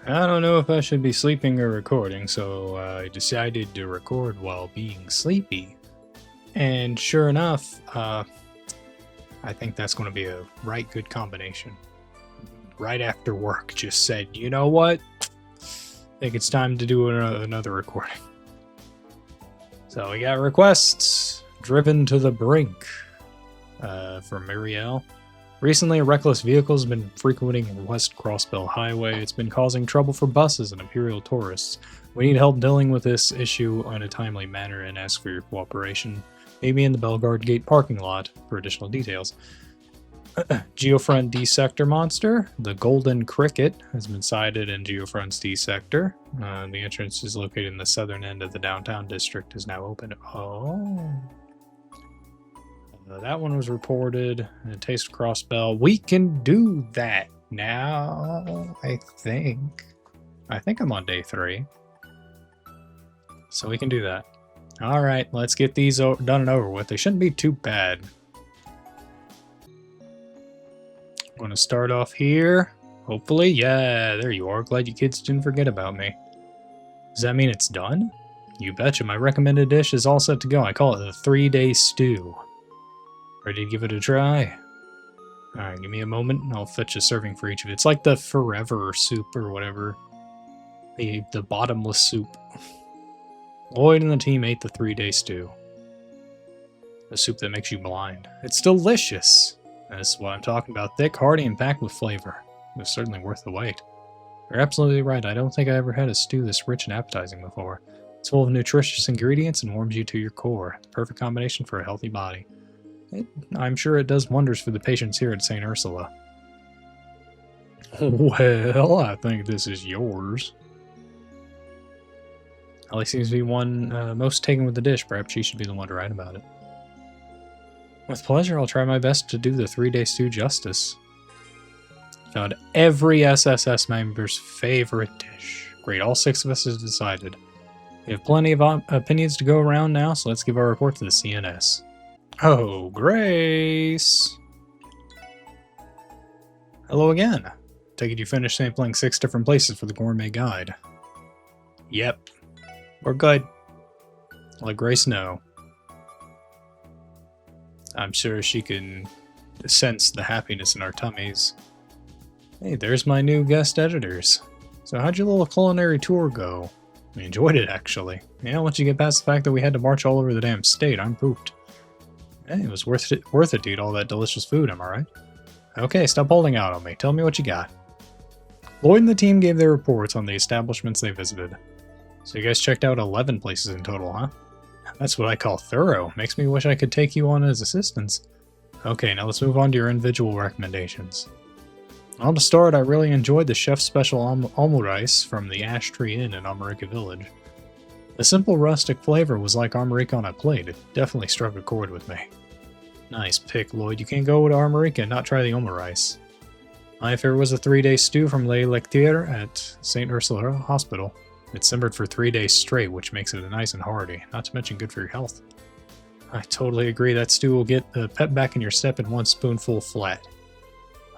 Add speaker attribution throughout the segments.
Speaker 1: I don't know if I should be sleeping or recording, so I decided to record while being sleepy. And sure enough, I think that's going to be a right good combination. Right after work, just said, you know what? I think it's time to do another recording. So we got requests. Driven to the brink from Marielle. Recently, a reckless vehicle has been frequenting West Crossbell Highway. It's been causing trouble for buses and Imperial tourists. We need help dealing with this issue in a timely manner and ask for your cooperation. Maybe in the Bellegarde Gate parking lot for additional details. Geofriend D Sector monster. The Golden Cricket has been sighted in Geofriend's D Sector. The entrance is located in the southern end of the downtown district. Is now open. Oh. That one was reported. Taste Crossbell. We can do that now, I think. I think I'm on day 3. So we can do that. Alright, let's get these done and over with. They shouldn't be too bad. I'm going to start off here. Hopefully. Yeah, there you are. Glad you kids didn't forget about me. Does that mean it's done? You betcha. My recommended dish is all set to go. I call it the 3-day stew. Ready to give it a try? Alright, give me a moment and I'll fetch a serving for each of it. It's like the forever soup or whatever. The bottomless soup. Lloyd and the team ate the 3-day stew. The soup that makes you blind. It's delicious. That's what I'm talking about. Thick, hearty, and packed with flavor. It was certainly worth the wait. You're absolutely right. I don't think I ever had a stew this rich and appetizing before. It's full of nutritious ingredients and warms you to your core. The perfect combination for a healthy body. I'm sure it does wonders for the patients here at St. Ursula. Well, I think this is yours. Ellie seems to be one most taken with the dish. Perhaps she should be the one to write about it. With pleasure, I'll try my best to do the 3-day stew justice. Found every SSS member's favorite dish. Great, all 6 of us have decided. We have plenty of opinions to go around now, so let's give our report to the CNS. Oh, Grace! Hello again. Take it you finished sampling 6 different places for the gourmet guide. Yep. We're good. Let Grace know. I'm sure she can sense the happiness in our tummies. Hey, there's my new guest editors. So how'd your little culinary tour go? I enjoyed it, actually. Yeah, once you get past the fact that we had to march all over the damn state, I'm pooped. Hey, it was worth it to eat all that delicious food, am I right? Okay, stop holding out on me. Tell me what you got. Lloyd and the team gave their reports on the establishments they visited. So you guys checked out 11 places in total, huh? That's what I call thorough. Makes me wish I could take you on as assistants. Okay, now let's move on to your individual recommendations. Well, to start, I really enjoyed the chef's special omurice from the Ash Tree Inn in Armorica Village. The simple rustic flavor was like Armorica on a plate. It definitely struck a chord with me. Nice pick, Lloyd. You can't go to Armorica and not try the omurice. My favorite was a 3-day stew from Les Lecteurs at St. Ursula Hospital. It simmered for 3 days straight, which makes it nice and hearty, not to mention good for your health. I totally agree. That stew will get the pep back in your step in 1 spoonful flat.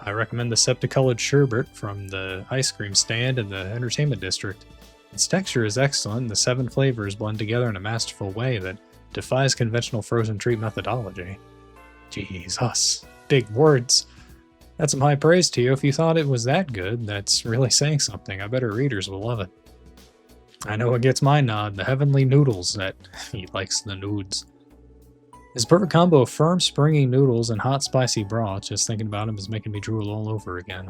Speaker 1: I recommend the septicolored sherbet from the ice cream stand in the entertainment district. Its texture is excellent, and the 7 flavors blend together in a masterful way that defies conventional frozen treat methodology. Jesus, big words. That's some high praise to you. If you thought it was that good, that's really saying something. I bet our readers will love it. I know what gets my nod, the heavenly noodles that he likes the nudes. His perfect combo of firm, springy noodles and hot, spicy broth, just thinking about him is making me drool all over again.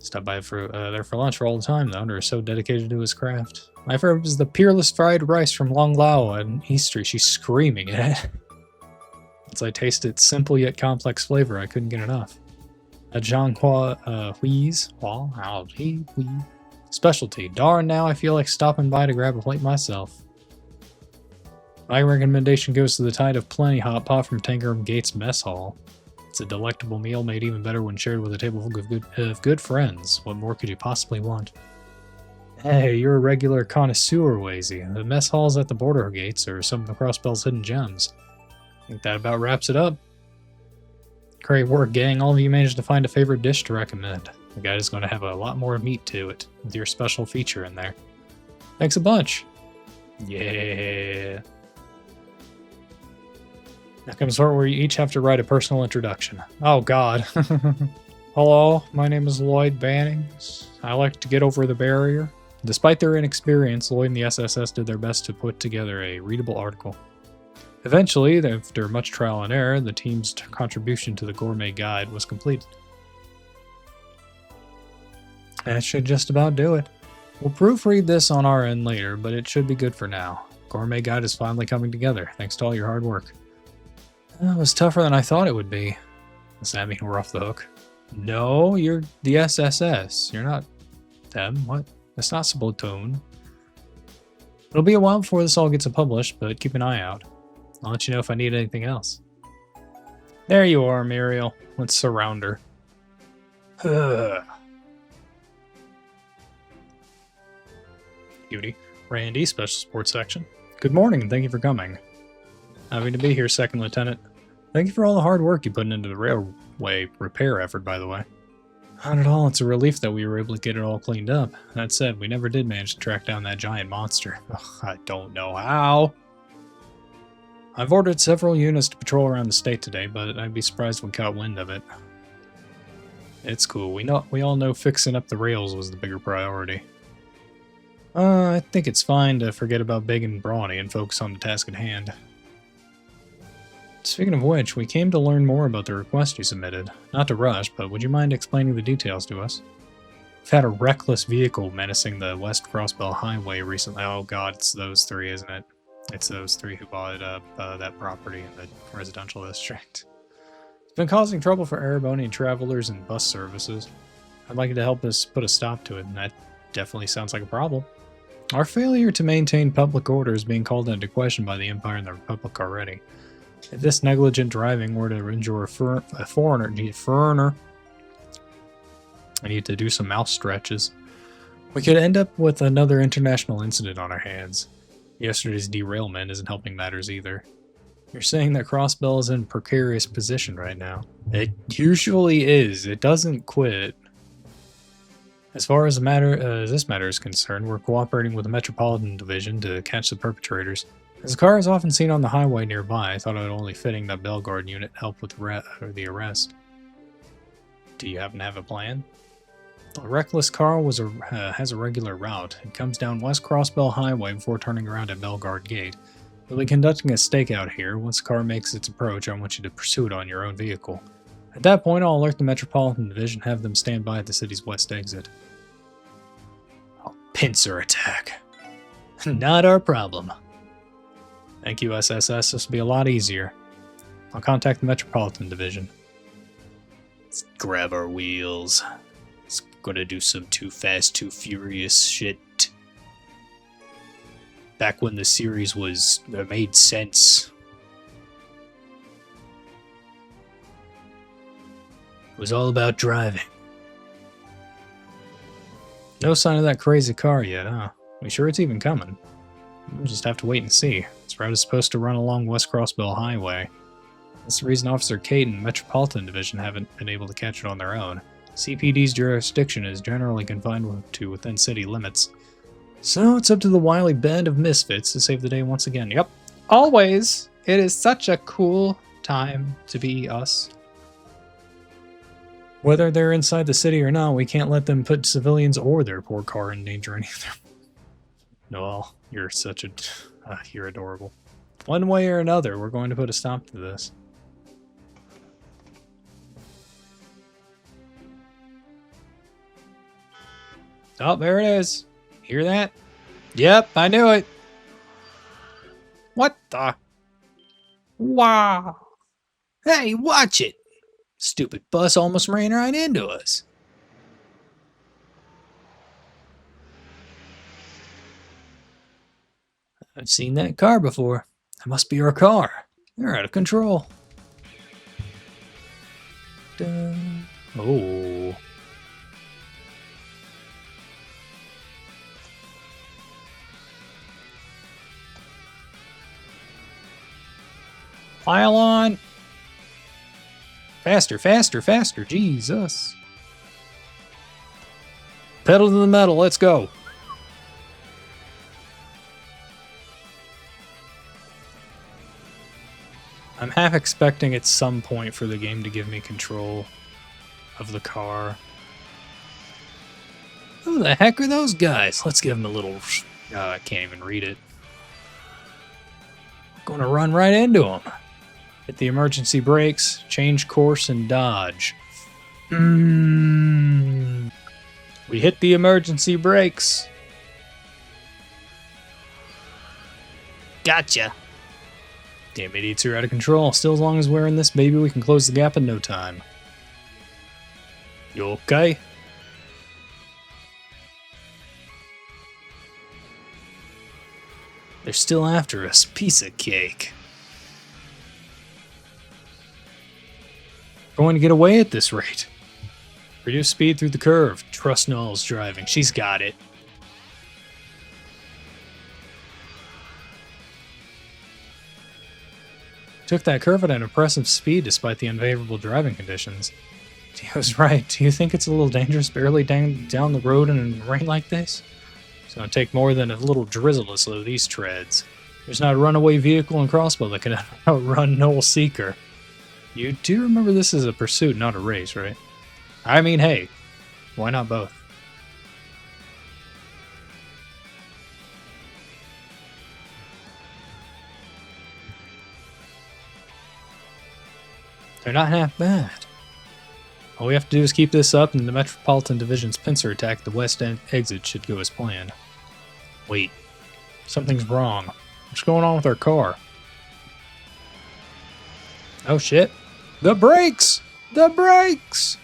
Speaker 1: Stop by there for lunch all the time, though, and are so dedicated to his craft. My favorite is the peerless fried rice from Long Lao on East Street. She's screaming at it. Once I taste its simple yet complex flavor, I couldn't get enough. A Zhanghua Hui's specialty. Darn, now I feel like stopping by to grab a plate myself. My recommendation goes to the Tide of Plenty hot pot from Tangerham Gates Mess Hall. It's a delectable meal made even better when shared with a table of good friends. What more could you possibly want? Hey, you're a regular connoisseur, Wazy. The mess halls at the border gates are some of the Crossbell's hidden gems. I think that about wraps it up. Great work, gang. All of you managed to find a favorite dish to recommend. The guide is going to have a lot more meat to it, with your special feature in there. Thanks a bunch. Yeah. Now comes the part where you each have to write a personal introduction. Oh god. Hello, my name is Lloyd Bannings. I like to get over the barrier. Despite their inexperience, Lloyd and the SSS did their best to put together a readable article. Eventually, after much trial and error, the team's contribution to the gourmet guide was completed. That should just about do it. We'll proofread this on our end later, but it should be good for now. Gourmet guide is finally coming together, thanks to all your hard work. It was tougher than I thought it would be. Does that mean we're off the hook? No, you're the SSS. You're not them. What? It's not Splatoon. It'll be a while before this all gets published, but keep an eye out. I'll let you know if I need anything else. There you are, Muriel. Let's surround her. Beauty. Randy, Special Sports Section. Good morning, and thank you for coming. Happy to be here, Second Lieutenant. Thank you for all the hard work you put into the railway repair effort, by the way. Not at all. It's a relief that we were able to get it all cleaned up. That said, we never did manage to track down that giant monster. Ugh, I don't know how. I've ordered several units to patrol around the state today, but I'd be surprised if we caught wind of it. It's cool. We all know fixing up the rails was the bigger priority. I think it's fine to forget about Big and Brawny and focus on the task at hand. Speaking of which, we came to learn more about the request you submitted. Not to rush, but would you mind explaining the details to us? We've had a reckless vehicle menacing the West Crossbell Highway recently. Oh god, it's those three, isn't it? It's those three who bought up that property in the residential district. It's been causing trouble for Erebonian travelers and bus services. I'd like you to help us put a stop to it, and that definitely sounds like a problem. Our failure to maintain public order is being called into question by the Empire and the Republic already. If this negligent driving were to injure a foreigner, I need to do some mouth stretches. We could end up with another international incident on our hands. Yesterday's derailment isn't helping matters either. You're saying that Crossbell is in a precarious position right now. It usually is. It doesn't quit. As far as this matter is concerned, we're cooperating with the Metropolitan Division to catch the perpetrators. As the car is often seen on the highway nearby, I thought it only fitting that Bellegarde unit help with the arrest. Do you happen to have a plan? The reckless car has a regular route. It comes down West Crossbell Highway before turning around at Bellegarde Gate. We'll be conducting a stakeout here. Once the car makes its approach, I want you to pursue it on your own vehicle. At that point, I'll alert the Metropolitan Division and have them stand by at the city's west exit. I'll pincer attack. Not our problem. Thank you, SSS. This will be a lot easier. I'll contact the Metropolitan Division. Let's grab our wheels. It's gonna do some Too Fast, Too Furious shit. Back when the series made sense. It was all about driving. No sign of that crazy car yet, huh? We sure it's even coming? We'll just have to wait and see. This route is supposed to run along West Crossbell Highway. That's the reason Officer Kate and the Metropolitan Division haven't been able to catch it on their own. CPD's jurisdiction is generally confined to within city limits. So it's up to the wily band of misfits to save the day once again. Yep. Always. It is such a cool time to be us. Whether they're inside the city or not, we can't let them put civilians or their poor car in danger either. Noel, you're such a... you're adorable. One way or another, we're going to put a stop to this. Oh, there it is. Hear that? Yep, I knew it. What the? Wow. Hey, watch it. Stupid bus almost ran right into us. I've seen that car before. That must be our car. They're out of control. Dun. Oh. Pile on. Faster, faster, faster. Jesus. Pedal to the metal, let's go. I'm half expecting at some point for the game to give me control of the car. Who the heck are those guys? Let's give them a little... I can't even read it. Going to run right into them. Hit the emergency brakes, change course, and dodge. We hit the emergency brakes. Gotcha. Damn idiots are out of control. Still, as long as we're in this, baby, we can close the gap in no time. You okay? They're still after us. Piece of cake. Going to get away at this rate. Reduce speed through the curve. Trust Noel's driving. She's got it. Took that curve at an impressive speed despite the unfavorable driving conditions. Dio's right. Do you think it's a little dangerous barely down the road in rain like this? It's going to take more than a little drizzle to slow these treads. There's not a runaway vehicle and crossbow that can outrun Noel Seeker. You do remember this is a pursuit, not a race, right? I mean, hey, why not both? They're not half bad. All we have to do is keep this up, and the Metropolitan Division's pincer attack at the west end exit should go as planned. Wait, something's wrong. What's going on with our car? Oh shit. The brakes! The brakes!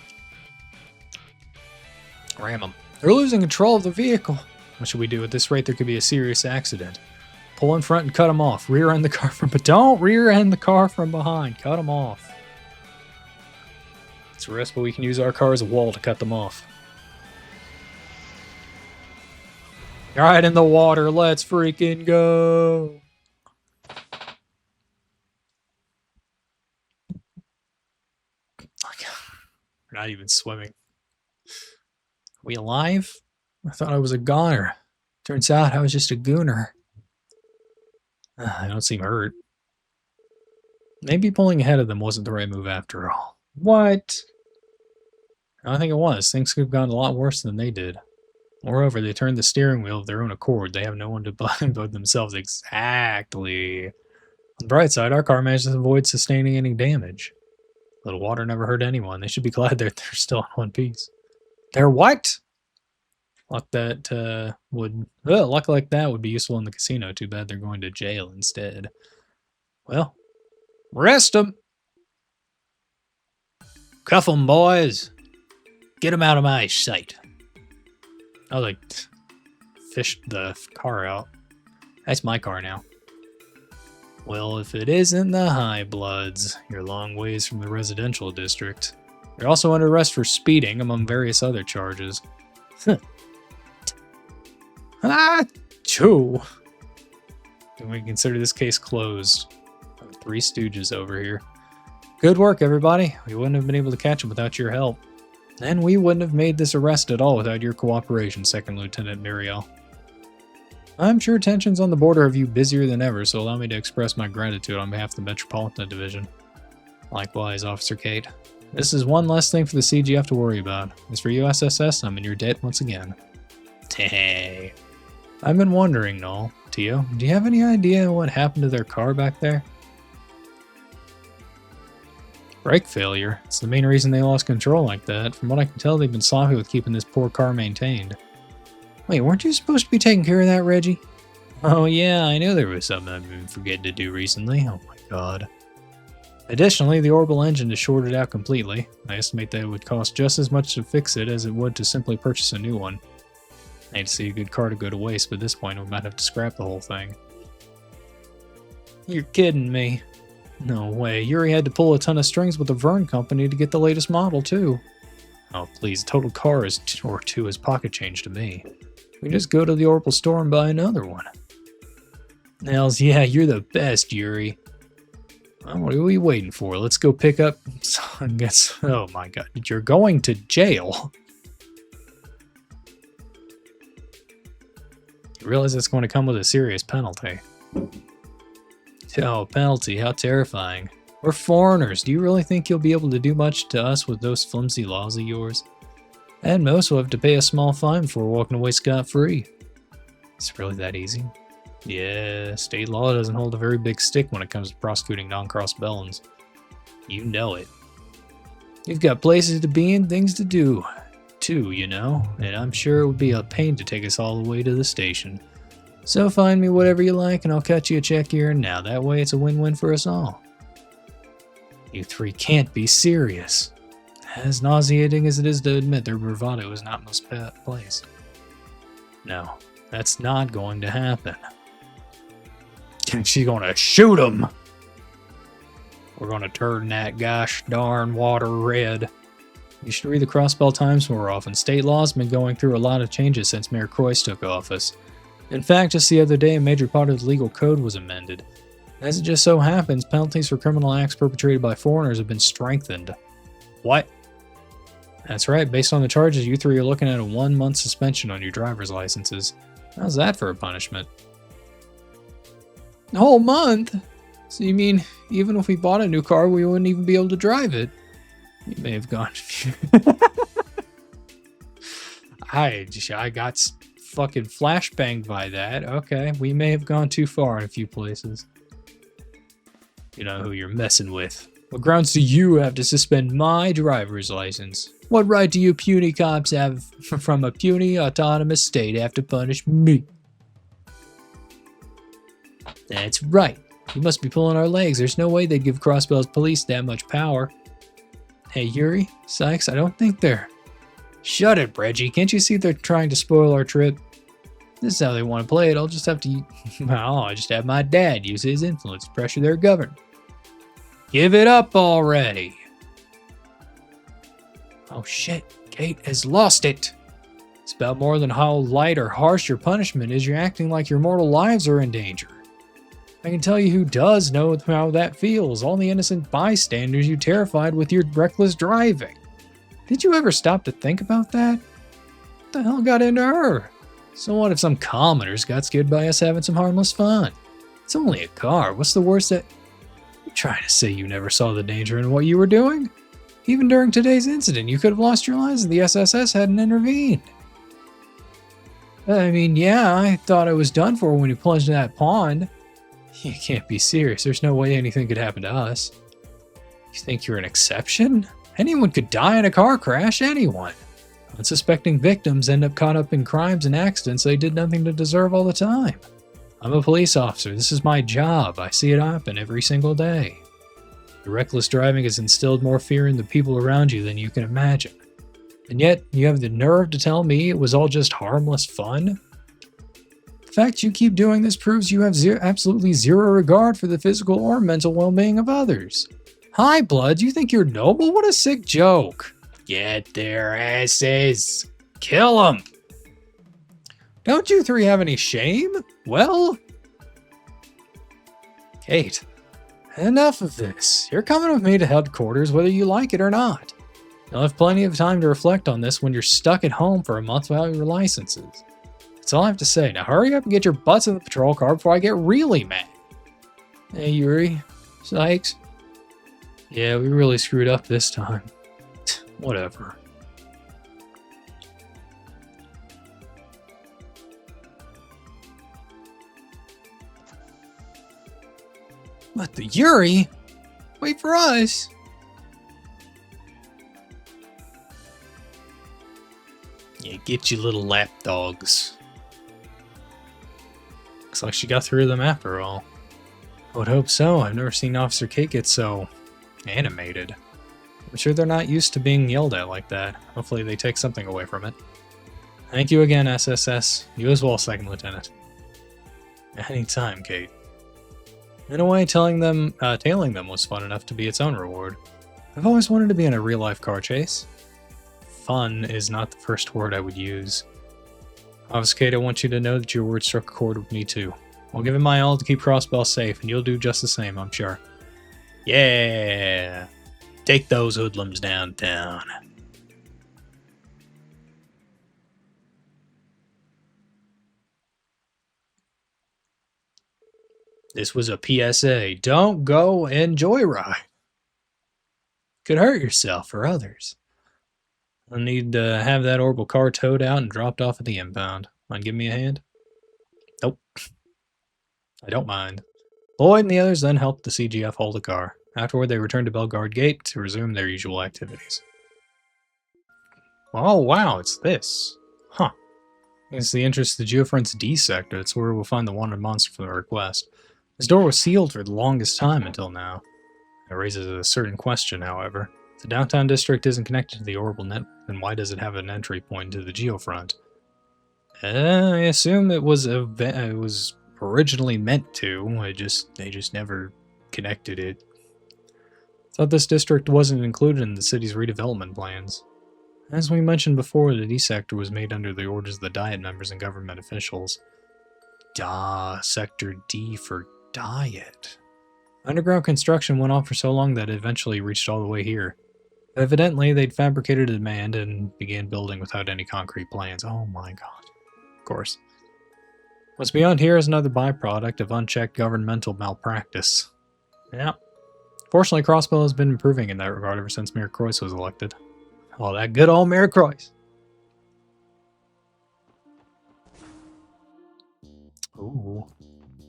Speaker 1: Ram them. They're losing control of the vehicle. What should we do? At this rate, there could be a serious accident. Pull in front and cut them off. Rear end the car from... But don't rear end the car from behind. Cut them off. It's a risk, but we can use our car as a wall to cut them off. Alright, in the water. Let's freaking go. We're not even swimming. Are we alive? I thought I was a goner. Turns out I was just a gooner. I don't seem hurt. Maybe pulling ahead of them wasn't the right move after all. What? I think it was. Things could have gone a lot worse than they did. Moreover, they turned the steering wheel of their own accord. They have no one to blame but themselves. Exactly. On the bright side, our car managed to avoid sustaining any damage. A little water never hurt anyone. They should be glad they're still in one piece. They're what? Luck that luck like that would be useful in the casino. Too bad they're going to jail instead. Well, arrest them. Cuff them, boys. Get them out of my sight. Oh, they fished the car out. That's my car now. Well, if it isn't the High Bloods, you're a long ways from the residential district. You're also under arrest for speeding, among various other charges. Choo! Can we consider this case closed? Three Stooges over here. Good work, everybody. We wouldn't have been able to catch them without your help. And we wouldn't have made this arrest at all without your cooperation, Second Lieutenant Muriel. I'm sure tensions on the border have you busier than ever, so allow me to express my gratitude on behalf of the Metropolitan Division. Likewise, Officer Kate. This is one less thing for the CGF to worry about. As for you, SSS, I'm in your debt once again. Hey. I've been wondering, Noel. Tio, do you have any idea what happened to their car back there? Brake failure. It's the main reason they lost control like that. From what I can tell, they've been sloppy with keeping this poor car maintained. Wait, weren't you supposed to be taking care of that, Reggie? Oh yeah, I knew there was something I've been forgetting to do recently. Oh my god. Additionally, the orbital engine is shorted out completely. I estimate that it would cost just as much to fix it as it would to simply purchase a new one. I hate to see a good car to go to waste, but at this point we might have to scrap the whole thing. You're kidding me. No way, Yuri had to pull a ton of strings with the Vern Company to get the latest model, too. Oh, please, total car is or two is pocket change to me. We just go to the Orbital store and buy another one. Nels, yeah, you're the best, Yuri. Well, what are we waiting for? Let's go pick up... I guess... Oh my god, you're going to jail. You realize it's going to come with a serious penalty. Oh, penalty, how terrifying. We're foreigners. Do you really think you'll be able to do much to us with those flimsy laws of yours? At most, we'll have to pay a small fine before walking away scot-free. It's really that easy? Yeah, state law doesn't hold a very big stick when it comes to prosecuting non-cross bellins. You know it. You've got places to be and things to do, too, you know, and I'm sure it would be a pain to take us all the way to the station. So find me whatever you like and I'll cut you a check here and now. That way it's a win-win for us all. You three can't be serious. As nauseating as it is to admit, their bravado is not misplaced. No, that's not going to happen. She's gonna shoot him! We're gonna turn that gosh darn water red. You should read the Crossbell Times more often. State law's been going through a lot of changes since Mayor Croix took office. In fact, just the other day, a major part of the legal code was amended. As it just so happens, penalties for criminal acts perpetrated by foreigners have been strengthened. What? That's right, based on the charges, you three are looking at a 1-month suspension on your driver's licenses. How's that for a punishment? A whole month? So you mean, even if we bought a new car, we wouldn't even be able to drive it? You may have gone... I got fucking flashbanged by that. Okay, we may have gone too far in a few places. You know who you're messing with. What grounds do you have to suspend my driver's license? What right do you puny cops have from a puny autonomous state have to punish me? That's right. You must be pulling our legs. There's no way they'd give Crossbell's police that much power. Hey, Yuri, Sykes, I don't think they're... Shut it, Reggie. Can't you see they're trying to spoil our trip? This is how they want to play it. I'll just have to... Well, I just have my dad use his influence to pressure their government. Give it up already. Oh shit, Kate has lost it. It's about more than how light or harsh your punishment is. You're acting like your mortal lives are in danger. I can tell you who does know how that feels. All the innocent bystanders you terrified with your reckless driving. Did you ever stop to think about that? What the hell got into her? So what if some commoners got scared by us having some harmless fun? It's only a car. What's the worst that... You're trying to say you never saw the danger in what you were doing? Even during today's incident, you could have lost your lives if the SSS hadn't intervened. I mean, yeah, I thought I was done for when you plunged in that pond. You can't be serious. There's no way anything could happen to us. You think you're an exception? Anyone could die in a car crash, anyone. Unsuspecting victims end up caught up in crimes and accidents they did nothing to deserve all the time. I'm a police officer. This is my job. I see it happen every single day. Your reckless driving has instilled more fear in the people around you than you can imagine. And yet, you have the nerve to tell me it was all just harmless fun? The fact you keep doing this proves you have absolutely zero regard for the physical or mental well-being of others. Hi, Blood, you think you're noble? What a sick joke. Get their asses. Kill them. Don't you three have any shame? Well... Kate, enough of this. You're coming with me to headquarters whether you like it or not. You'll have plenty of time to reflect on this when you're stuck at home for a month without your licenses. That's all I have to say. Now hurry up and get your butts in the patrol car before I get really mad. Hey, Yuri. Sykes. Yeah, we really screwed up this time. Whatever. What the Yuri? Wait for us. Yeah, get you little lapdogs. Looks like she got through them after all. I would hope so. I've never seen Officer Kate get so animated. I'm sure they're not used to being yelled at like that. Hopefully they take something away from it. Thank you again, SSS. You as well, Second Lieutenant. Anytime, Kate. In a way, tailing them was fun enough to be its own reward. I've always wanted to be in a real-life car chase. Fun is not the first word I would use. Officer Kate, I want you to know that your word struck a chord with me too. I'll give it my all to keep Crossbell safe, and you'll do just the same, I'm sure. Yeah! Take those hoodlums downtown. This was a PSA. Don't go and joyride. Could hurt yourself or others. I need to have that orbital car towed out and dropped off at the impound. Mind giving me a hand? Nope. I don't mind. Lloyd and the others then helped the CGF hold the car. Afterward, they returned to Bellegarde Gate to resume their usual activities. Oh, wow, it's this. Huh. It's the entrance to the Geofront's D sector. It's where we'll find the wanted monster for the request. This door was sealed for the longest time until now. It raises a certain question, however. If the downtown district isn't connected to the orbital net, then why does it have an entry point to the Geofront? I assume it was originally meant to. They just never connected it. Thought this district wasn't included in the city's redevelopment plans. As we mentioned before, the D sector was made under the orders of the Diet members and government officials. Sector D for Diet. Underground construction went on for so long that it eventually reached all the way here. Evidently, they'd fabricated a demand and began building without any concrete plans. Oh my god. Of course. What's beyond here is another byproduct of unchecked governmental malpractice. Yeah. Fortunately, Crossbow has been improving in that regard ever since Mayor Croix was elected. Oh, that good old Mayor Croix. Ooh.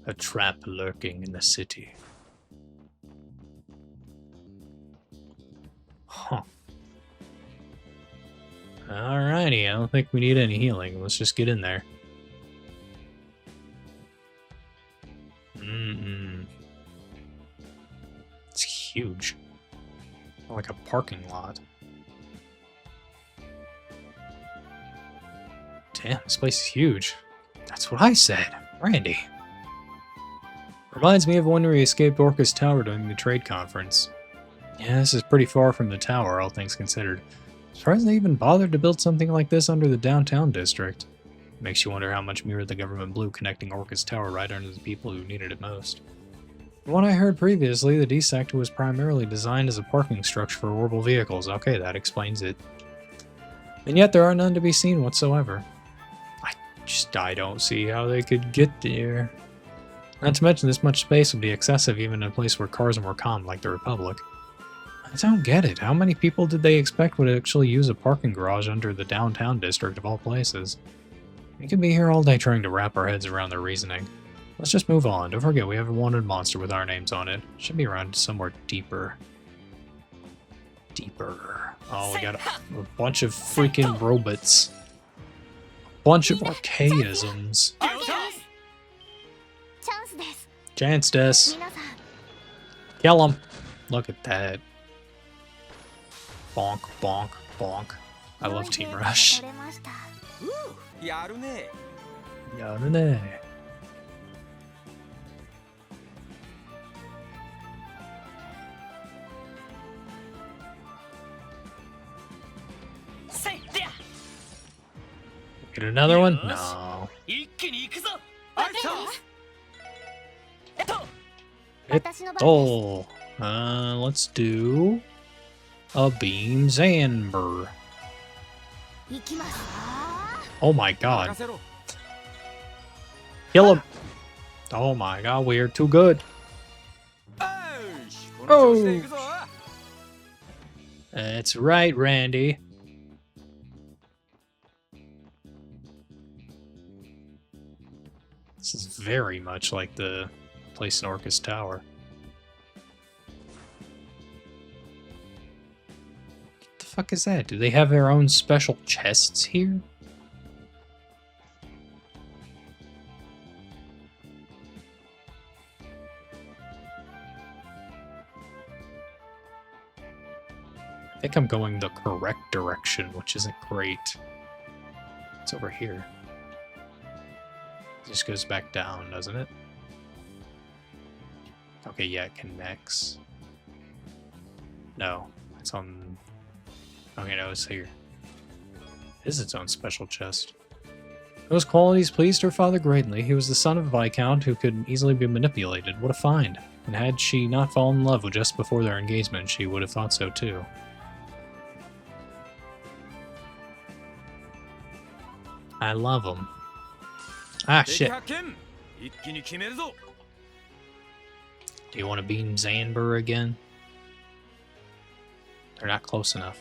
Speaker 1: A trap lurking in the city. Huh. Alrighty, I don't think we need any healing. Let's just get in there. It's huge. Like a parking lot. Damn, this place is huge. That's what I said. Randy. Reminds me of when we escaped Orca's Tower during the trade conference. Yeah, this is pretty far from the tower, all things considered. Surprised they even bothered to build something like this under the downtown district. Makes you wonder how much mirrored the government blew connecting Orca's Tower right under the people who needed it most. From what I heard previously, the D sector was primarily designed as a parking structure for orbital vehicles. Okay, that explains it. And yet there are none to be seen whatsoever. I don't see how they could get there. Not to mention this much space would be excessive even in a place where cars are more common like the Republic. I don't get it. How many people did they expect would actually use a parking garage under the downtown district of all places? We could be here all day trying to wrap our heads around their reasoning. Let's just move on. Don't forget we have a wanted monster with our names on it. Should be around somewhere deeper. Oh, we got a bunch of freaking robots. Bunch of archaisms. Chance des. Kill him. Look at that. Bonk, bonk, bonk. I love Team Rush. Yarune. Get another one? No. Let's do a Beam Zamber. Oh my god. Kill him. Oh my god, we are too good. Oh. That's right, Randy. This is very much like the place in Orca's Tower. What the fuck is that? Do they have their own special chests here? I think I'm going the correct direction, which isn't great. It's over here. It just goes back down, doesn't it? Okay, yeah, it connects. No, it's on... Okay, no, it's here. It is its own special chest. Those qualities pleased her father greatly. He was the son of a Viscount who could easily be manipulated. What a find. And had she not fallen in love with just before their engagement, she would have thought so too. I love him. Ah, shit. Do you want to beam Zanber again? They're not close enough.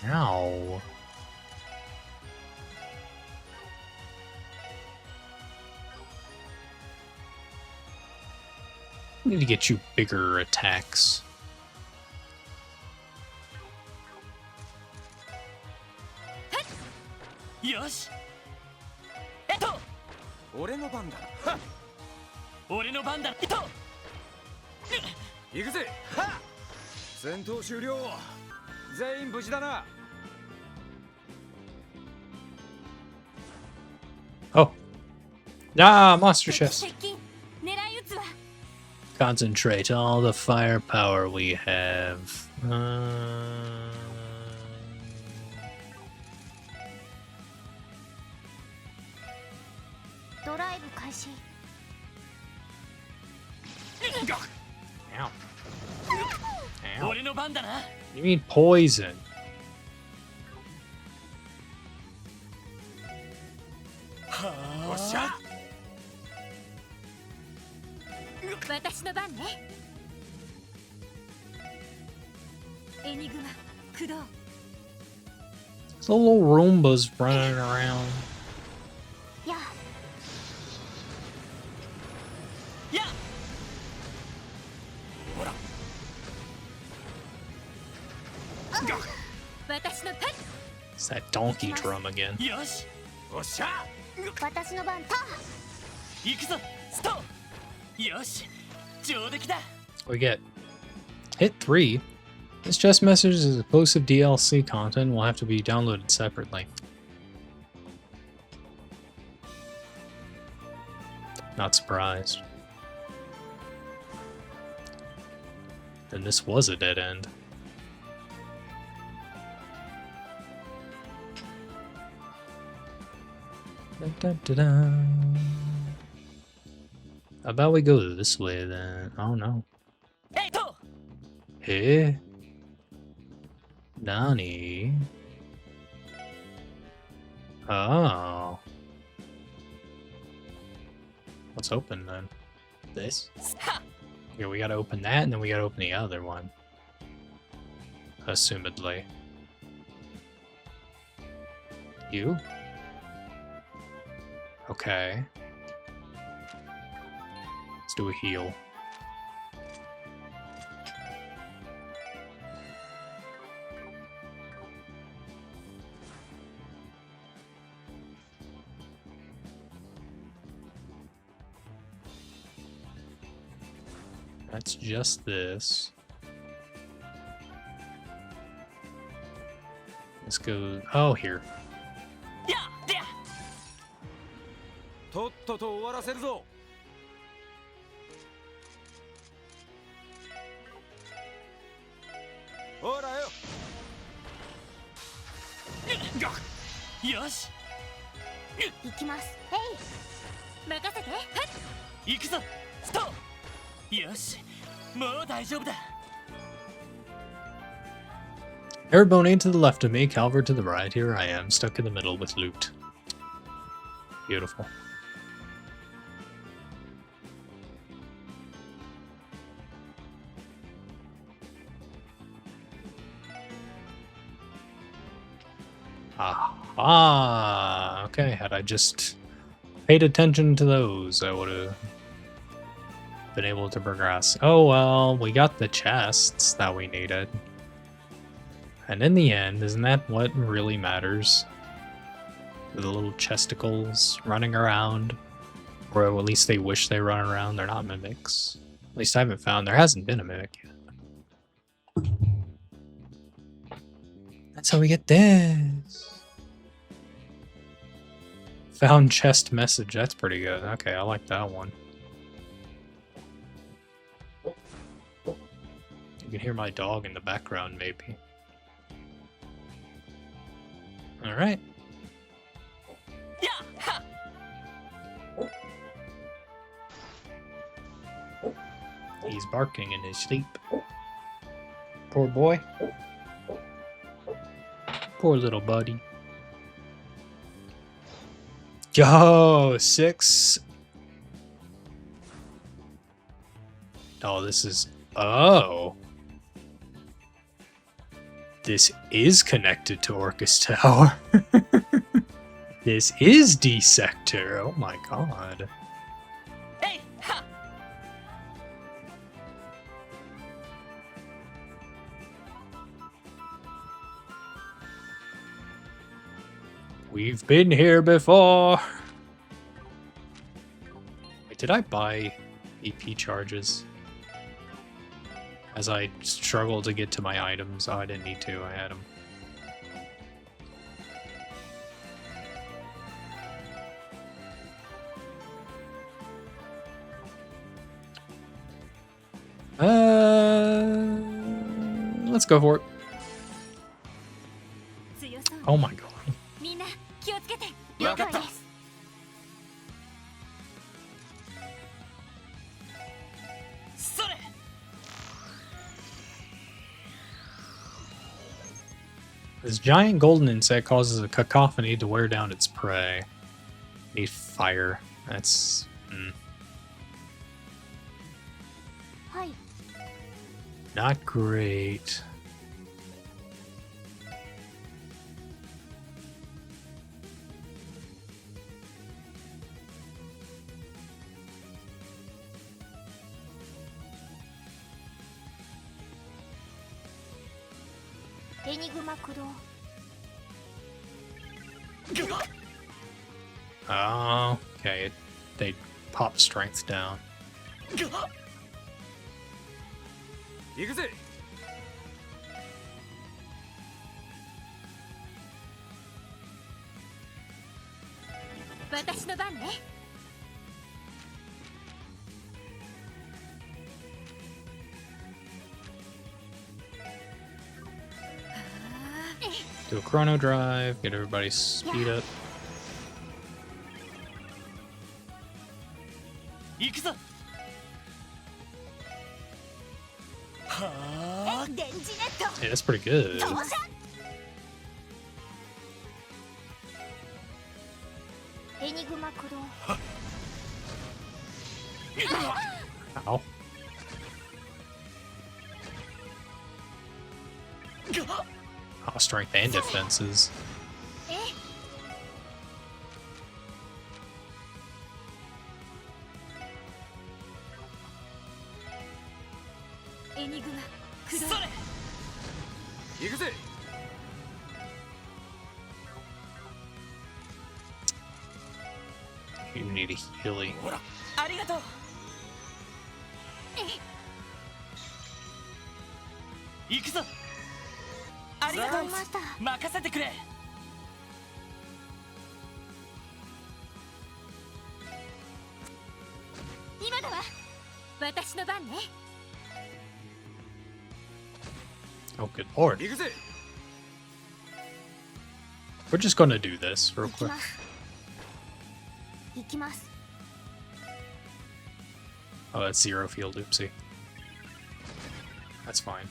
Speaker 1: Ow. Need to get you bigger attacks.
Speaker 2: Yosh.
Speaker 1: Oh. Ah, monster chest. Concentrate all the firepower we have. Ow. Ow. You mean poison? The little Roombas running around. It's that donkey drum again. We get hit 3. This chest message is exclusive DLC content, will have to be downloaded separately. Not surprised. Then this was a dead end. Da, da, da, da. How about we go this way then? Oh no. Hey? Nani? Oh. What's open then? This? Yeah, we gotta open that and then we gotta open the other one. Assumedly. You? Okay. Let's do a heal. That's just this. Let's go. Oh, here. Airbone to the left of me, Calvert to the right. Here I am, stuck in the middle with loot. Beautiful. Ah, okay. Had I just paid attention to those, I would have been able to progress. Oh well, we got the chests that we needed. And in the end, isn't that what really matters? The little chesticles running around. Or at least they wish they run around. They're not mimics. At least I haven't found. There hasn't been a mimic yet. That's how we get this. Found chest message. That's pretty good. Okay, I like that one. You can hear my dog in the background, maybe. Alright. He's barking in his sleep. Poor boy. Poor little buddy. Yo, 6 Oh, this is... Oh. This is connected to Orcus Tower. This is D-Sector. Oh my god.
Speaker 2: Hey, ha!
Speaker 1: We've been here before. Wait, did I buy EP charges? As I struggle to get to my items. Oh, I didn't need to. I had them. Let's go for it. Oh my god.
Speaker 3: みんな気をつけて。
Speaker 2: わかった
Speaker 3: 了解です。
Speaker 2: それ
Speaker 1: This giant golden insect causes a cacophony to wear down its prey. Need fire. That's...
Speaker 3: はい。
Speaker 1: not great.
Speaker 3: Enigma 駆動。
Speaker 1: Oh, okay. They pop strength down.
Speaker 2: 行くぜ。
Speaker 3: 私の番ね。
Speaker 1: Do a chrono drive, get everybody's speed up.
Speaker 2: 行くぞ。はあ。
Speaker 3: 電磁ネット。
Speaker 1: Yeah, that's pretty good.
Speaker 3: 飛ばせ。エニグマ駆動。
Speaker 1: Ow. Oh, strength and defenses.
Speaker 3: エニグマ駆動。
Speaker 2: それ。行くぜ。
Speaker 1: You need a healing.
Speaker 2: ほら、ありがとう。行くぞ。ありがとう。
Speaker 3: わかりました。
Speaker 2: 任せてくれ。
Speaker 3: 今だわ。私の番ね。
Speaker 1: Oh, good lord.
Speaker 2: 行くぜ。
Speaker 1: We're just gonna do this real
Speaker 3: 行き
Speaker 1: quick.
Speaker 3: ます。行きます。
Speaker 1: Oh, that's zero field, oopsie. That's fine.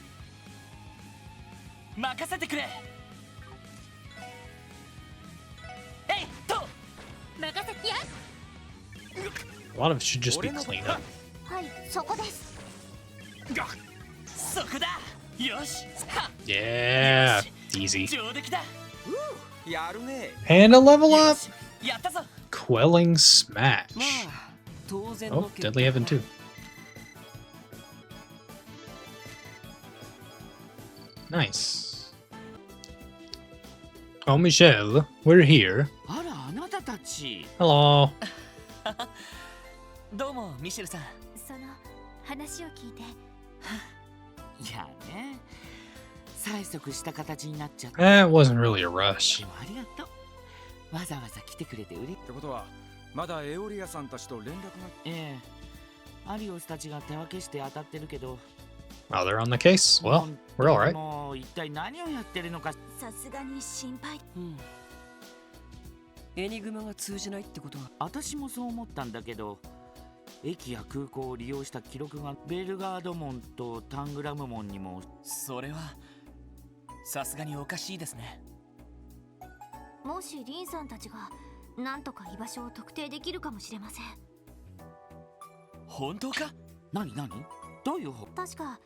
Speaker 2: 任せてくれ。えいと。
Speaker 3: 任せてや。
Speaker 1: A lot of it should just be cleanup.
Speaker 3: はい、そこです。
Speaker 2: そこだ。よし。は。
Speaker 1: Yeah, easy.
Speaker 2: 上出来だ。やるね。
Speaker 1: And a level
Speaker 2: よ
Speaker 1: up!
Speaker 2: し。やったぞ。
Speaker 1: Quelling Smash.
Speaker 2: まあ、当然
Speaker 1: Oh,
Speaker 2: の結果
Speaker 1: Deadly Heaven too. Nice. Oh, Michelle, we're here.
Speaker 2: あら、あなたたち。
Speaker 1: Hello.
Speaker 2: どうも、ミシェルさん。
Speaker 3: その話を聞いて。
Speaker 2: いやね。催促した形になっちゃった。
Speaker 1: That wasn't really a rush.
Speaker 2: でもありがとう。わざわざ来てくれてうれ
Speaker 4: ってことはまだエオリアさんたちと連絡が。
Speaker 2: ええ。アリオスたちが手分けして当たってるけど。
Speaker 1: Oh, they're on the case? Well, we're alright.
Speaker 2: もう一体何をやってるのか。
Speaker 3: さすがに心配。
Speaker 5: うん。エニグマが通じないってことは。
Speaker 2: 私もそう思ったんだけど、駅や空港を利用した記録がベルガード門とタングラム門にも。
Speaker 5: それはさすがにおかしいですね。
Speaker 3: もしリンさんたちがなんとか居場所を特定できるかもしれません。
Speaker 5: 本当か？
Speaker 2: 何？どういう方？
Speaker 3: 確か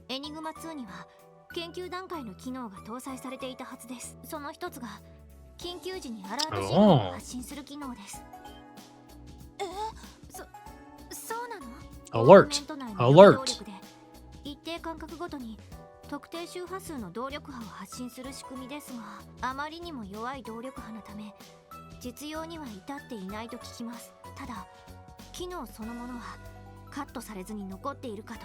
Speaker 3: エニグマ2には研究段階の機能が搭載されていたはずです。その一つが緊急時にアラート信号を発信する機能です。そうなの？
Speaker 1: Alert!
Speaker 3: 動
Speaker 1: Alert!
Speaker 3: 力で一定間隔ごとに特定周波数の動力波を発信する仕組みですが、あまりにも弱い動力波のため実用には至っていないと聞きます。ただ機能そのものはカットされずに残っているかと。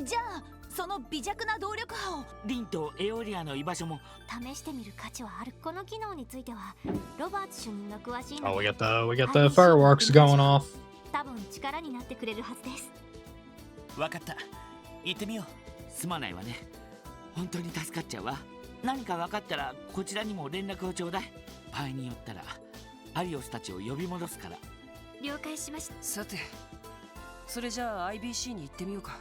Speaker 6: じゃあその微弱な動力波を
Speaker 2: リンとエオリアの居場所も
Speaker 3: 試してみる価値はある。この機能についてはロバーツ主任が詳しい
Speaker 1: Oh,
Speaker 3: の
Speaker 1: we
Speaker 3: で
Speaker 1: got the fireworks going off.
Speaker 3: 多分力になってくれるはずです。
Speaker 2: わかった。行ってみよう。すまないわね。本当に助かっちゃうわ。何か分かったらこちらにも連絡をちょうだい。場合によったらアリオスたちを呼び戻すから。
Speaker 3: 了解しました。
Speaker 5: さて、それじゃあ IBC に行ってみようか。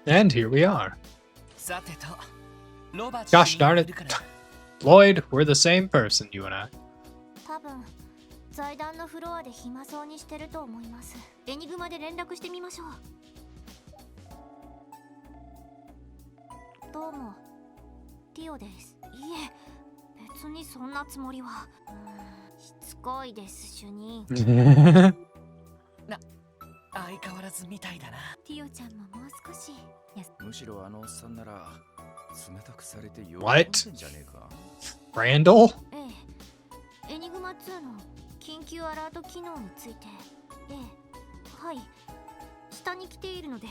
Speaker 1: And here we are.
Speaker 2: さてと、ロバー
Speaker 1: Gosh darn it. Lloyd, we're the same person, you and I.
Speaker 3: 多分財団のフロアで暇そうにしてると思います。エニグマで連絡してみましょう。どうもティオです。いえ、別にそんなつもりは。しつこいです主任。
Speaker 2: 相変わらずみたいだな。
Speaker 3: ティオちゃんももう少し。
Speaker 4: むしろあのおっさんなら冷たくされて弱
Speaker 1: What?
Speaker 4: んじゃねえか。
Speaker 1: Randall?
Speaker 3: ええ、エニグマ2の緊急アラート機能について。ええ、はい、下に来ているので。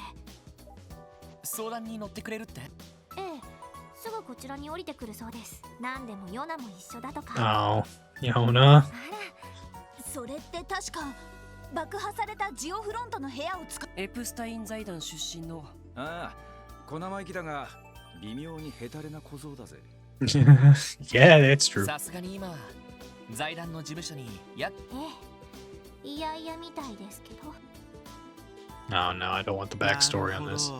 Speaker 2: 相談に乗ってくれるって？
Speaker 3: ええ、すぐこちらに降りてくるそうです。何でもヨナも一緒だとか。
Speaker 1: Oh, Yona.
Speaker 6: あら、それって確か爆破されたジオフロントの部屋を使っ
Speaker 5: エプスタイン財団出身の。
Speaker 4: ああ、小生意気だが微妙にヘタレな小僧だぜ。
Speaker 1: Yeah, that's true.
Speaker 2: さすがに今は財団の事務所に
Speaker 3: ええ、いやいやみたいですけど。
Speaker 1: No, no, I don't want the backstory on this.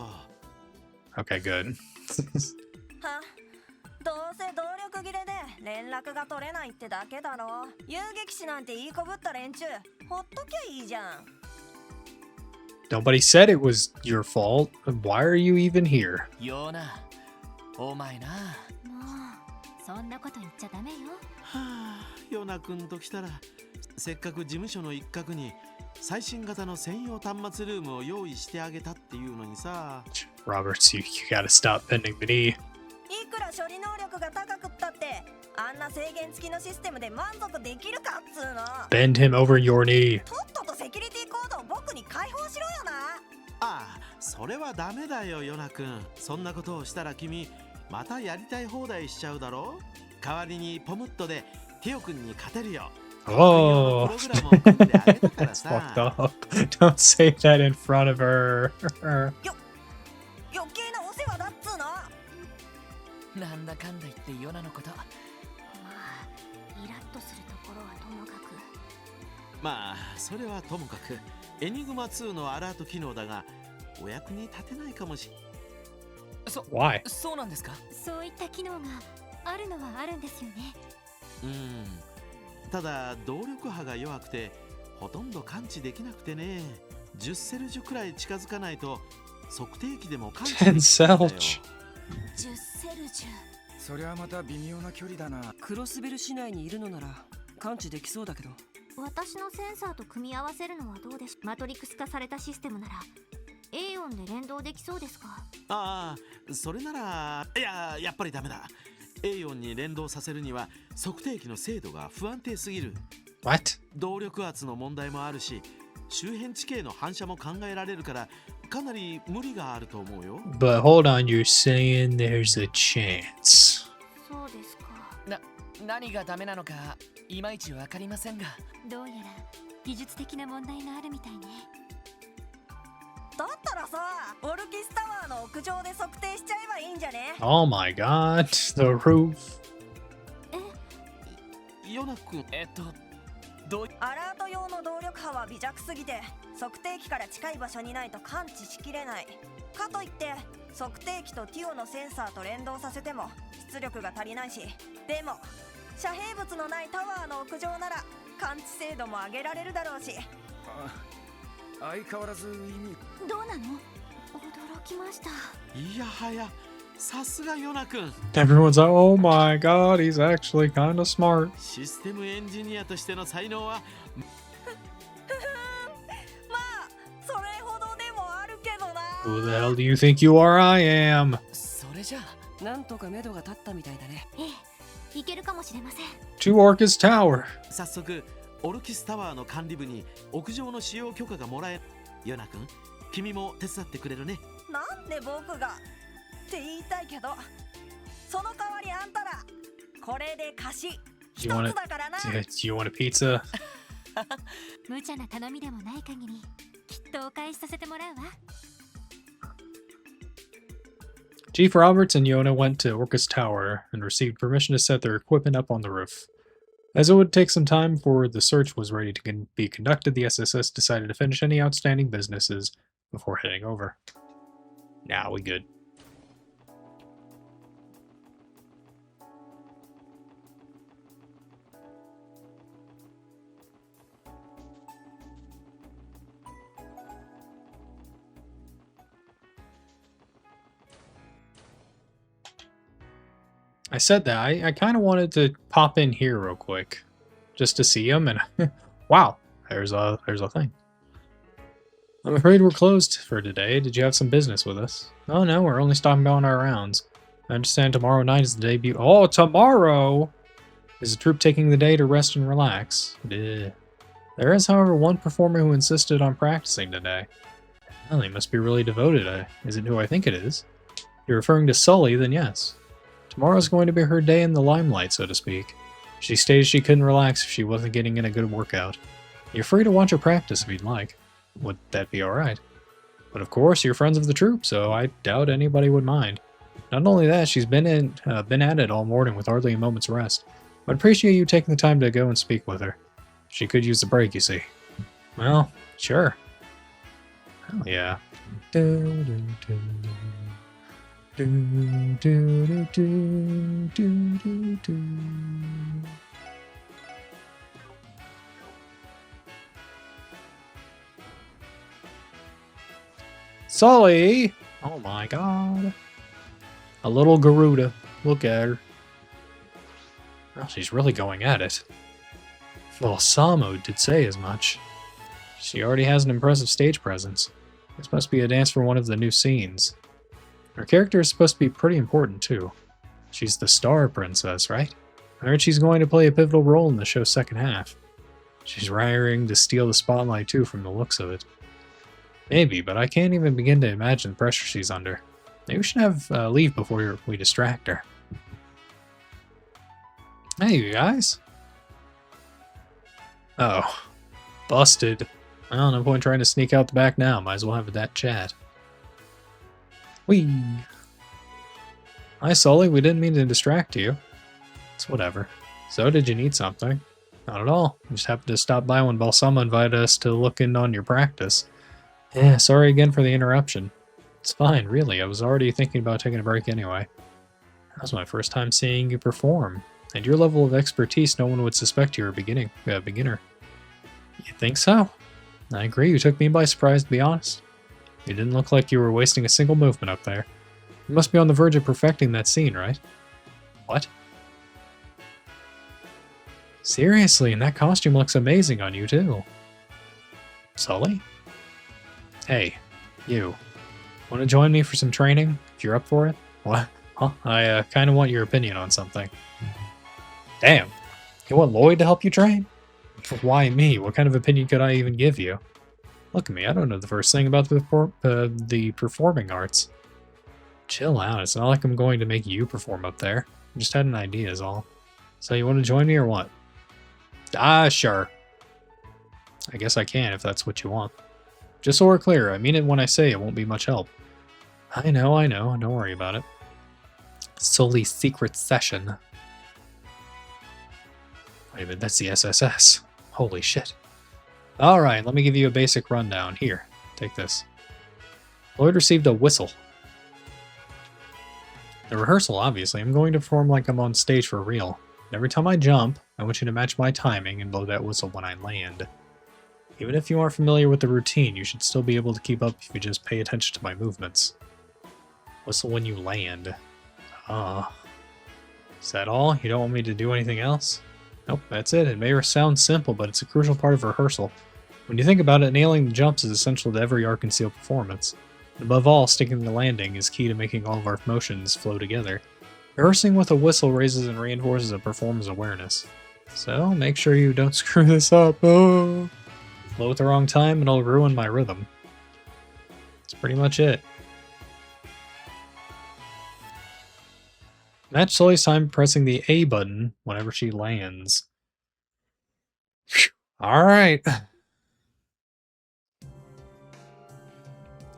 Speaker 1: Okay, good.
Speaker 6: はどうせ動力切れで連絡が取れないってだけだろ。遊撃士なんて言いこぶった連中ほっときゃいいじゃん。
Speaker 1: Nobody said it was your fault. Why are you even here?
Speaker 2: ような、お前な。
Speaker 3: もうそんなこと言っちゃダメよ。
Speaker 7: はあ、ヨナ君と来たらせっかく事務所の一角に最新型の専用端末ルームを用意してあげたっていうのにさ。
Speaker 1: Roberts, you gotta stop bending the knee.
Speaker 6: いくら処理能力が高くったってあんな制限付きのシステムで満足できるかっつうの。
Speaker 1: Bend him over your knee.
Speaker 6: とっととセキュリティコードを僕に開放しろよな。
Speaker 7: ああ、それはダメだよヨナ君。そんなことをしたら君またやりたい放題しちゃうだろ。代わりにポムットでティオ君に勝てるよ。
Speaker 1: Oh,
Speaker 7: プログラムを組んであげたから
Speaker 1: that's
Speaker 7: さ。
Speaker 1: fucked up. Don't say that in front of her.
Speaker 6: 余計なお世話だっつうの。
Speaker 2: なんだかんだ言ってヨナのこと。
Speaker 3: まあイラッとするところはともかく。
Speaker 7: まあそれはともかくエニグマ2のアラート機能だがお役に立てないかもし。
Speaker 1: Why?
Speaker 2: そうなんですか？
Speaker 3: そういった機能があるのはあるんですよね。
Speaker 7: ただ動力波が弱くてほとんど感知できなくてね。10セルジュくらい近づかないと測定器でも感知できないんだよ。
Speaker 1: 10
Speaker 6: 10セルジュ。
Speaker 4: そりゃまた微妙な距離だな。
Speaker 5: クロスベル市内にいるのなら感知できそうだけど。
Speaker 3: 私のセンサーと組み合わせるのはどうでしょう。マトリクス化されたシステムならエイオンで連動できそうですか。
Speaker 7: ああ、それならやっぱりダメだ。エイオンに連動させるには測定器の精度が不安定すぎる。
Speaker 1: What?
Speaker 7: 動力圧の問題もあるし周辺地形の反射も考えられるからかなり無理があると思うよ。
Speaker 1: But hold on, you're saying there's a chance.
Speaker 3: そうですか。
Speaker 2: 何がダメなのかいまいちわかりませんが。
Speaker 3: どうやら技術的な問題があるみたいね。
Speaker 6: だったらさ、オルキスタワーの屋上で測定しちゃえばいいんじゃね。
Speaker 1: Oh my god, the roof.
Speaker 7: ヨナ君、
Speaker 2: どう
Speaker 6: アラート用の動力波は微弱すぎて測定器から近い場所にないと感知しきれない。かといって測定器とティオのセンサーと連動させても出力が足りないし、でも遮蔽物のないタワーの屋上なら感知精度も上げられるだろうし。
Speaker 4: 相変わらず意味。
Speaker 3: どうなの？驚きました。
Speaker 7: いやはや、さすがヨナ君。
Speaker 1: Everyone's like, oh my god, he's actually kind of smart.
Speaker 7: システムエンジニアとしての才能は
Speaker 6: まあそれほどでもあるけどな。
Speaker 1: Who the hell do you think you are? I am.
Speaker 5: それじゃあなんとか目処が立ったみたいだね。
Speaker 3: ええ、いけるかもしれません。
Speaker 1: To Orcus Tower.
Speaker 7: 早速オルキスタワーの管理部に屋上の使用許可がもらえ。ヨナ君、君も手伝ってくれるね。
Speaker 6: なんで僕がって言いたいけど、その代わりあんたらこれで貸し一つ
Speaker 1: You want
Speaker 6: だからな。
Speaker 1: you want a pizza?
Speaker 3: 無茶な頼みでもない限りきっとお返しさせてもらうわ。
Speaker 1: Chief Roberts and Yona went to Orcus Tower and received permission to set their equipment up on the roof. As it would take some time before the search was ready to be conducted, the SSS decided to finish any outstanding businesses before heading over. Nah, we good. I said that. I kind of wanted to pop in here real quick, just to see him, and wow, there's a thing. I'm afraid we're closed for today. Did you have some business with us? Oh no, we're only stopping by on our rounds. I understand tomorrow night is the debut. Oh, tomorrow! Is the troupe taking the day to rest and relax? There is, however, one performer who insisted on practicing today. Well, he must be really devoted. Isn't who I think it is. If you're referring to Sully, then yes. Tomorrow's going to be her day in the limelight, so to speak. She stated she couldn't relax if she wasn't getting in a good workout. You're free to watch her practice if you'd like. Would that be alright? But of course, you're friends of the troupe, so I doubt anybody would mind. Not only that, she's been at it all morning with hardly a moment's rest. I'd appreciate you taking the time to go and speak with her. She could use the break, you see. Well, sure. Hell yeah. Sully! Oh my god. A little Garuda. Look at her. Well, she's really going at it. Well, Samo did say as much. She already has an impressive stage presence. This must be a dance for one of the new scenes. Her character is supposed to be pretty important, too. She's the star princess, right? I heard she's going to play a pivotal role in the show's second half. She's raring to steal the spotlight, too, from the looks of it. Maybe, but I can't even begin to imagine the pressure she's under. Maybe we should have leave before we distract her. Hey, you guys. Oh. Busted. Well, no point trying to sneak out the back now. Might as well have that chat. Whee! Hi, Sully. We didn't mean to distract you. It's whatever. So, did you need something? Not at all. We just happened to stop by when Balsama invited us to look in on your practice. Yeah, sorry again for the interruption. It's fine, really. I was already thinking about taking a break anyway. That was my first time seeing you perform. At your level of expertise, no one would suspect you're a beginner. You think so? I agree, you took me by surprise, to be honest. You didn't look like you were wasting a single movement up there. You must be on the verge of perfecting that scene, right? What? Seriously, and that costume looks amazing on you, too. Sully? Hey, you. Want to join me for some training, if you're up for it? What? Huh? I kind of want your opinion on something. Damn. You want Lloyd to help you train? Why me? What kind of opinion could I even give you? Look at me, I don't know the first thing about the performing arts. Chill out, it's not like I'm going to make you perform up there. I just had an idea is all. So you want to join me or what? Sure. I guess I can if that's what you want. Just so we're clear, I mean it when I say it won't be much help. I know, don't worry about it. Sully's secret session. Wait a minute, that's the SSS. Holy shit. Alright, let me give you a basic rundown. Here, take this. Lloyd received a whistle. The rehearsal, obviously. I'm going to perform like I'm on stage for real. And every time I jump, I want you to match my timing and blow that whistle when I land. Even if you aren't familiar with the routine, you should still be able to keep up if you just pay attention to my movements. Whistle when you land. Is that all? You don't want me to do anything else? Nope, that's it. It may sound simple, but it's a crucial part of rehearsal. When you think about it, nailing the jumps is essential to every Ark and Seal performance. And above all, sticking the landing is key to making all of our motions flow together. Rehearsing with a whistle raises and reinforces a performer's awareness. So, make sure you don't screw this up. Oh. Blow at the wrong time and it'll ruin my rhythm. That's pretty much it. Match Sully's time pressing the A button whenever she lands. Alright.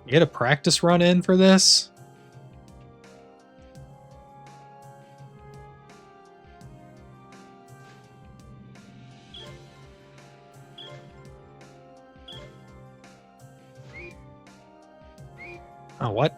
Speaker 1: Get a practice run in for this? Oh, what?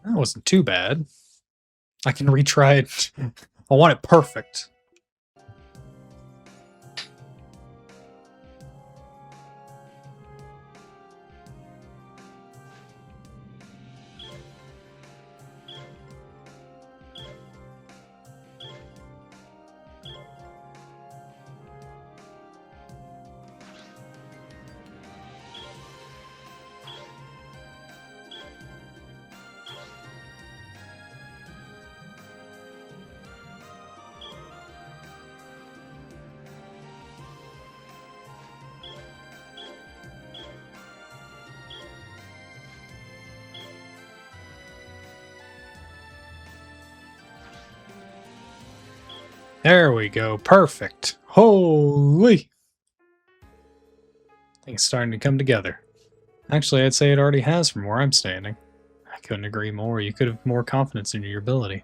Speaker 1: That wasn't too bad. I can retry it. I want it perfect. There we go. Perfect. Holy! I think it's starting to come together. Actually, I'd say it already has from where I'm standing. I couldn't agree more. You could have more confidence in your ability.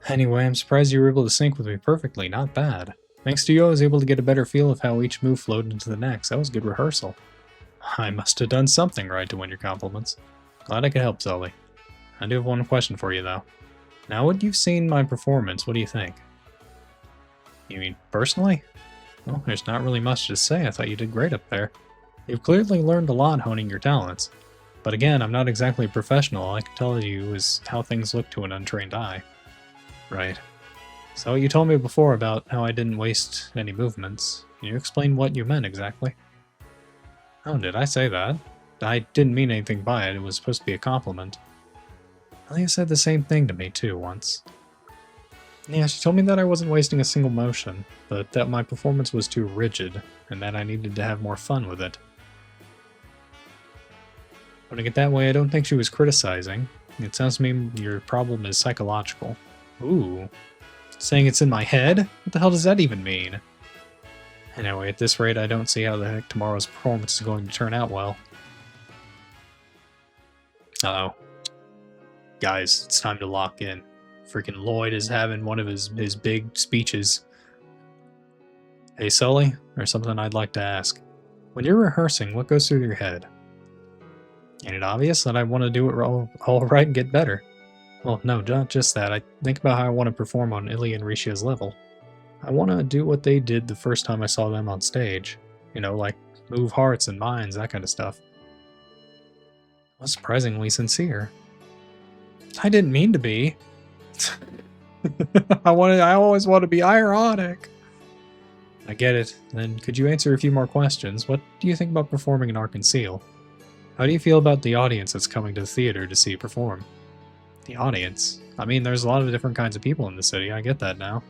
Speaker 1: Anyway, I'm surprised you were able to sync with me perfectly. Not bad. Thanks to you, I was able to get a better feel of how each move flowed into the next. That was good rehearsal. I must have done something right to win your compliments. Glad I could help, Sully. I do have one question for you, though. Now that you've seen my performance, what do you think? You mean personally? Well, there's not really much to say. I thought you did great up there. You've clearly learned a lot honing your talents. But again, I'm not exactly a professional. All I can tell you is how things look to an untrained eye. Right. So you told me before about how I didn't waste any movements. Can you explain what you meant exactly? Oh, did I say that? I didn't mean anything by it. It was supposed to be a compliment. I think you said the same thing to me too once. Yeah, she told me that I wasn't wasting a single motion, but that my performance was too rigid, and that I needed to have more fun with it. Putting it that way, I don't think she was criticizing. It sounds to me your problem is psychological. Ooh. Saying it's in my head? What the hell does that even mean? Anyway, at this rate, I don't see how the heck tomorrow's performance is going to turn out well. Uh-oh. Guys, it's time to lock in. Freaking Lloyd is having one of his big speeches. Hey Sully, there's something I'd like to ask. When you're rehearsing, what goes through your head? Ain't it obvious that I want to do it all right and get better? Well, no, not just that. I think about how I want to perform on Ilya and Rishia's level. I want to do what they did the first time I saw them on stage. You know, like move hearts and minds, that kind of stuff. I was surprisingly sincere. I didn't mean to be. I always want to be ironic. I get it. Then could you answer a few more questions? What do you think about performing in Ark and Seal? How do you feel about the audience that's coming to the theater to see you perform? The audience? I mean, there's a lot of different kinds of people in the city. I get that now.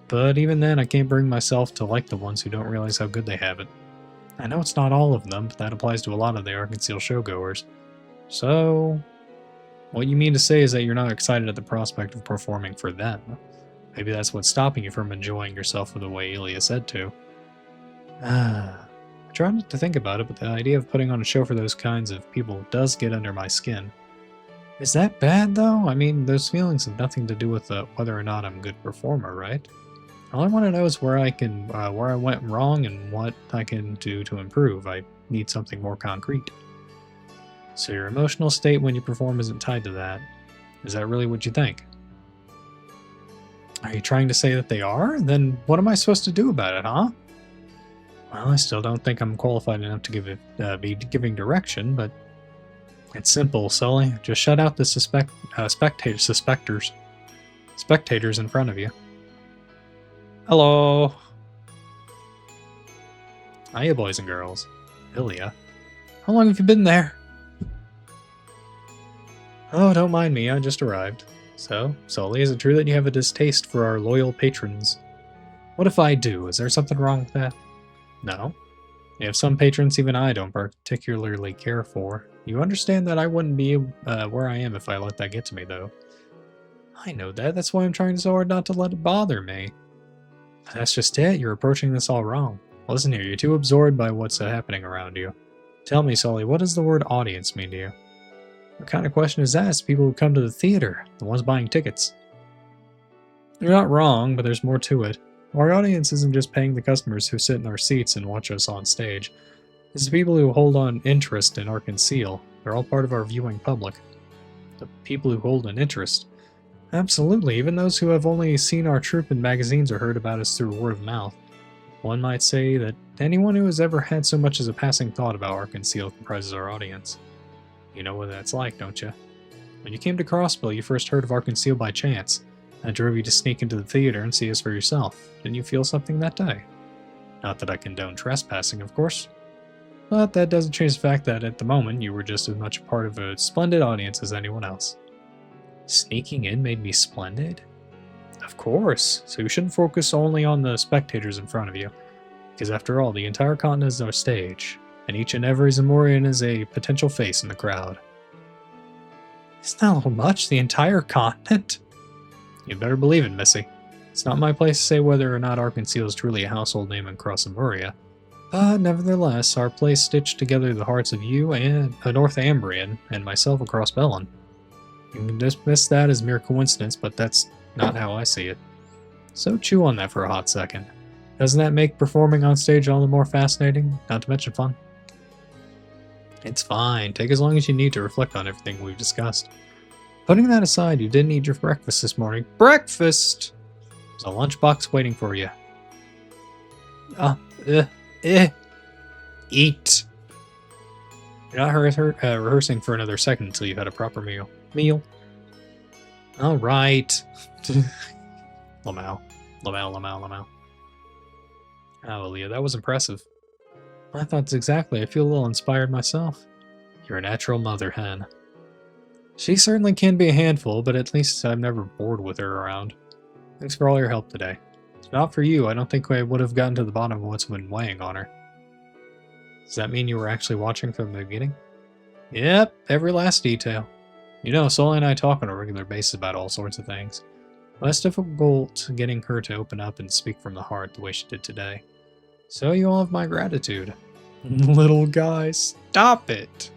Speaker 1: But even then, I can't bring myself to like the ones who don't realize how good they have it. I know it's not all of them, but that applies to a lot of the Arkansas showgoers. So, what you mean to say is that you're not excited at the prospect of performing for them. Maybe that's what's stopping you from enjoying yourself the way Ilya said to. I try not to think about it, but the idea of putting on a show for those kinds of people does get under my skin. Is that bad, though? I mean, those feelings have nothing to do with whether or not I'm a good performer, right? All I want to know is where I went wrong and what I can do to improve. I need something more concrete. So your emotional state when you perform isn't tied to that. Is that really what you think? Are you trying to say that they are? Then what am I supposed to do about it, huh? Well, I still don't think I'm qualified enough to be giving direction, but it's simple, Sully. Just shut out the spectators in front of you. Hello. Hiya, boys and girls. Ilya. How long have you been there? Oh, don't mind me, I just arrived. So, Sully, is it true that you have a distaste for our loyal patrons? What if I do? Is there something wrong with that? No. You have some patrons even I don't particularly care for. You understand that I wouldn't be where I am if I let that get to me, though. I know that. That's why I'm trying so hard not to let it bother me. That's just it. You're approaching this all wrong. Listen here, you're too absorbed by what's happening around you. Tell me, Sully, what does the word audience mean to you? What kind of question is that? It's people who come to the theater, the ones buying tickets. You're not wrong, but there's more to it. Our audience isn't just paying the customers who sit in our seats and watch us on stage. It's the people who hold on interest in our conceal. They're all part of our viewing public. The people who hold an interest. Absolutely, even those who have only seen our troupe in magazines or heard about us through word of mouth. One might say that anyone who has ever had so much as a passing thought about our conceal comprises our audience. You know what that's like, don't you? When you came to Crossville, you first heard of our conceal by chance. That drove you to sneak into the theater and see us for yourself. Didn't you feel something that day? Not that I condone trespassing, of course. But that doesn't change the fact that at the moment you were just as much a part of a splendid audience as anyone else. Sneaking in made me splendid? Of course, so you shouldn't focus only on the spectators in front of you. Because after all, the entire continent is our stage, and each and every Zamorian is a potential face in the crowd. Isn't that a little much? The entire continent? You better believe it, Missy. It's not my place to say whether or not our conceal is truly a household name across Zamoria, but nevertheless, our place stitched together the hearts of you and a North Ambrian and myself across Bellin. You can dismiss that as mere coincidence, but that's not how I see it. So chew on that for a hot second. Doesn't that make performing on stage all the more fascinating, not to mention fun? It's fine. Take as long as you need to reflect on everything we've discussed. Putting that aside, you didn't eat your breakfast this morning. Breakfast! There's a lunchbox waiting for you. Eat! You're not rehearsing for another second until you've had a proper meal. Alright. Lamau. Oh, Ilya, that was impressive. I thought that's exactly. I feel a little inspired myself. You're a natural mother hen. She certainly can be a handful, but at least I'm never bored with her around. Thanks for all your help today. If not for you, I don't think I would have gotten to the bottom of what's been weighing on her. Does that mean you were actually watching from the beginning? Yep, every last detail. You know, Sully and I talk on a regular basis about all sorts of things. But it's difficult getting her to open up and speak from the heart the way she did today. So you all have my gratitude. Little guy, stop it!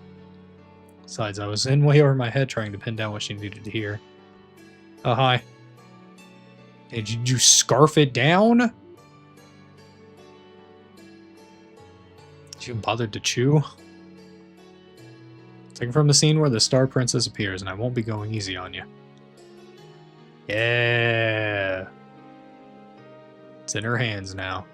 Speaker 1: Besides, I was in way over my head trying to pin down what she needed to hear. Oh, hi. Did you scarf it down? Did you bother to chew? Taken from the scene where the Star Princess appears, and I won't be going easy on you. Yeah. It's in her hands now.